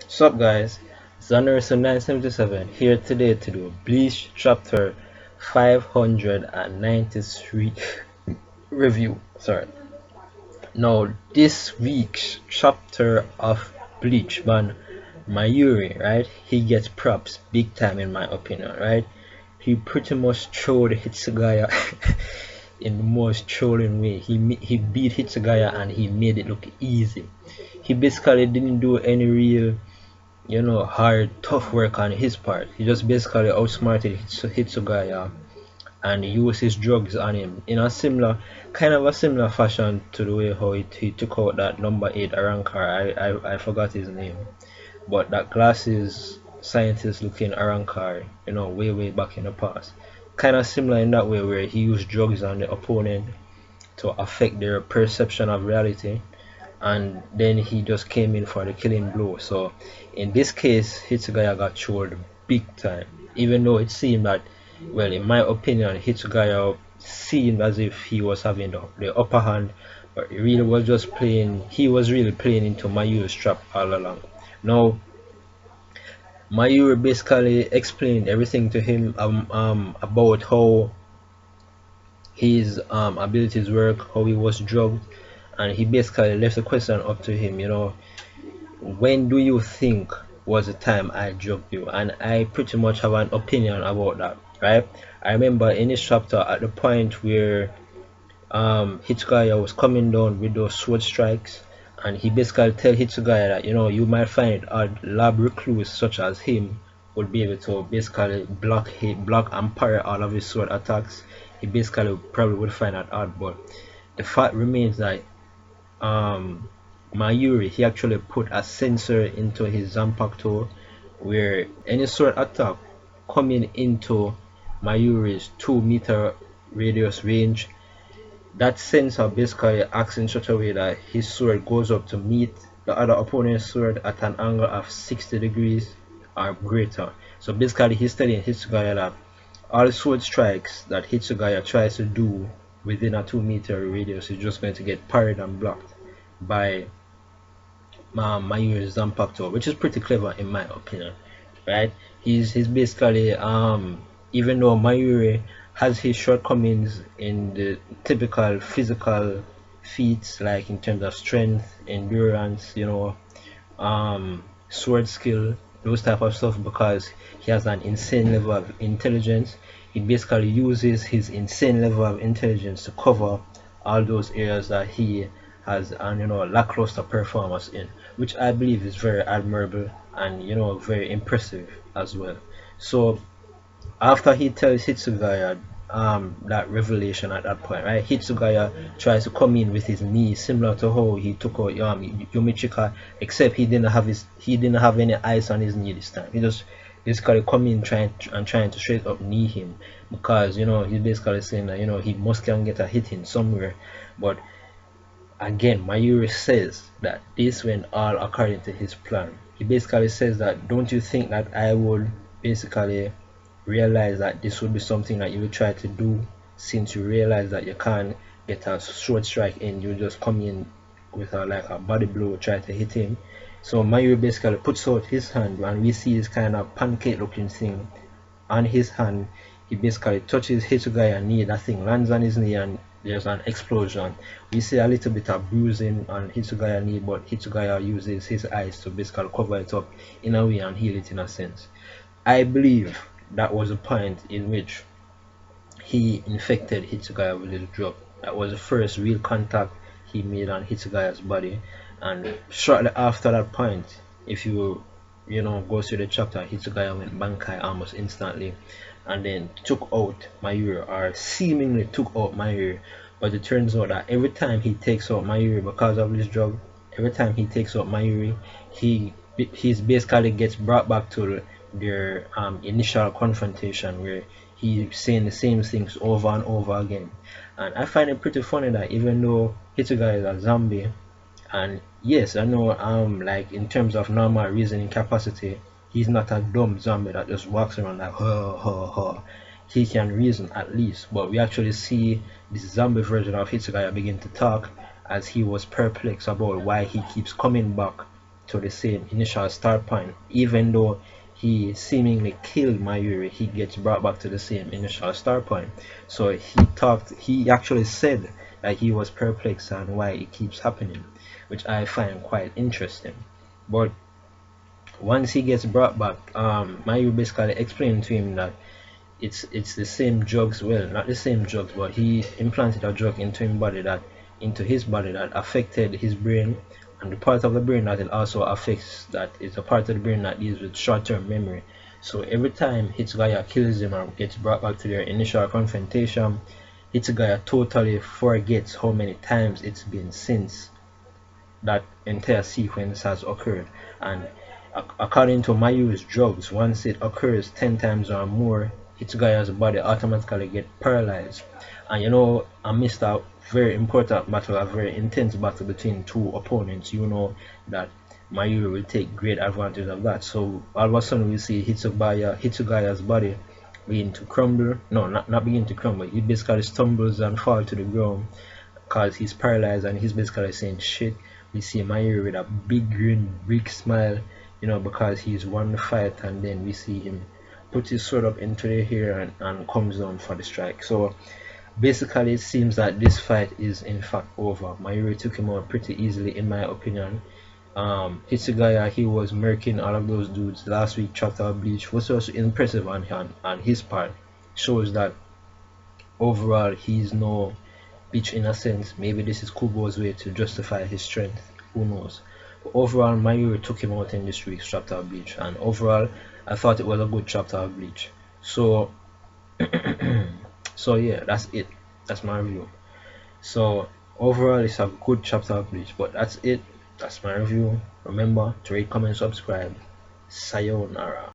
Sup guys, Xander 977 here today to do Bleach chapter 593 review. Sorry. Now this week's chapter of Bleach man Mayuri, right? He gets props big time in my opinion, right? He pretty much showed Hitsugaya in the most trolling way. He beat Hitsugaya and he made it look easy. He basically didn't do any real hard, tough work on his part. He just basically outsmarted Hitsugaya and used his drugs on him in a similar fashion to the way how he took out that number 8 Arankar. I forgot his name, but that glasses scientist looking Arankar, way back in the past. Kind of similar in that way where he used drugs on the opponent to affect their perception of reality, and then he just came in for the killing blow. So in this case, Hitsugaya got trolled big time, even though it seemed that, well, in my opinion, Hitsugaya seemed as if he was having the upper hand, but he was really playing into Mayu's trap all along. Now, Mayuri basically explained everything to him about how his abilities work, how he was drugged, and he basically left the question up to him, when do you think was the time I drugged you? And I pretty much have an opinion about that, right? I remember in this chapter at the point where Hitsugaya was coming down with those sword strikes, and he basically tell Hitsugaya that you might find it odd lab recluse such as him would be able to basically block and parry all of his sword attacks. He basically probably would find that odd, but the fact remains that Mayuri, he actually put a sensor into his Zanpakuto where any sword attack coming into Mayuri's 2 meter radius range, that sensor basically acts in such a way that his sword goes up to meet the other opponent's sword at an angle of 60 degrees or greater. So basically he's telling Hitsugaya that all sword strikes that Hitsugaya tries to do within a 2 meter radius is just going to get parried and blocked by Mayuri's Zanpakuto, which is pretty clever in my opinion, right? He's basically even though Mayuri has his shortcomings in the typical physical feats like in terms of strength, endurance, sword skill, those type of stuff, because he has an insane level of intelligence. He basically uses his insane level of intelligence to cover all those areas that he has an lackluster performance in, which I believe is very admirable and very impressive as well. So after he tells Hitsugaya that revelation at that point, right? Hitsugaya tries to come in with his knee, similar to how he took out Yumichika, except he didn't have any ice on his knee this time. He just basically come in trying to straight up knee him, because he's basically saying that he must can get a hit in somewhere. But again, Mayuri says that this went all according to his plan. He basically says that, don't you think that I would basically realize that this would be something that you would try to do, since you realize that you can't get a short strike in, you just come in with like a body blow, try to hit him. So Mayuri basically puts out his hand, and we see this kind of pancake looking thing on his hand. He basically touches Hitsugaya knee, that thing lands on his knee, and there's an explosion. We see a little bit of bruising on Hitsugaya knee, but Hitsugaya uses his eyes to basically cover it up in a way and heal it in a sense. I believe that was the point in which he infected Hitsugaya with his drug. That was the first real contact he made on Hitsugaya's body, and shortly after that point, if you go through the chapter, Hitsugaya went Bankai almost instantly, and then took out Mayuri, or seemingly took out Mayuri. But it turns out that every time he takes out Mayuri because of this drug, every time he takes out Mayuri, he's basically gets brought back to their initial confrontation, where he's saying the same things over and over again. And I find it pretty funny that even though Hitsugaya is a zombie, and yes, I know like in terms of normal reasoning capacity, he's not a dumb zombie that just walks around like ha ha ha. He can reason at least, but we actually see this zombie version of Hitsugaya begin to talk, as he was perplexed about why he keeps coming back to the same initial start point. Even though he seemingly killed Mayuri, he gets brought back to the same initial start point. So he actually said that he was perplexed on why it keeps happening, which I find quite interesting. But once he gets brought back, Mayuri basically explained to him that it's the same drugs, well, not the same drugs, but he implanted a drug into his body that affected his brain, and the part of the brain that it also affects, that is a part of the brain that deals with short-term memory. So every time Hitsugaya kills him or gets brought back to their initial confrontation, Hitsugaya totally forgets how many times it's been since that entire sequence has occurred. And according to Mayu's drugs, once it occurs 10 times or more, Hitsugaya's body automatically get paralyzed. And you know, amidst a very important battle, a very intense battle between two opponents, you know that Mayuri will take great advantage of that. So all of a sudden we see Hitsugaya's body begin to crumble. No, not begin to crumble. He basically stumbles and falls to the ground because he's paralyzed, and he's basically saying shit. We see Mayuri with a big grin, big smile, you know, because he's won the fight, and then we see him put his sword up into the air and comes down for the strike. So basically it seems that this fight is in fact over. Mayuri took him out pretty easily in my opinion. Hitsugaya, he was murking all of those dudes last week. Chapter of Bleach was also impressive on his part. Shows that overall he's no bitch in a sense. Maybe this is Kubo's way to justify his strength. Who knows? But overall, Mayuri took him out in this week's chapter of Bleach, and overall, I thought it was a good chapter of Bleach. So, so yeah, that's it. That's my review. So overall, it's a good chapter of Bleach. But that's it. That's my review. Remember to rate, comment, subscribe. Sayonara.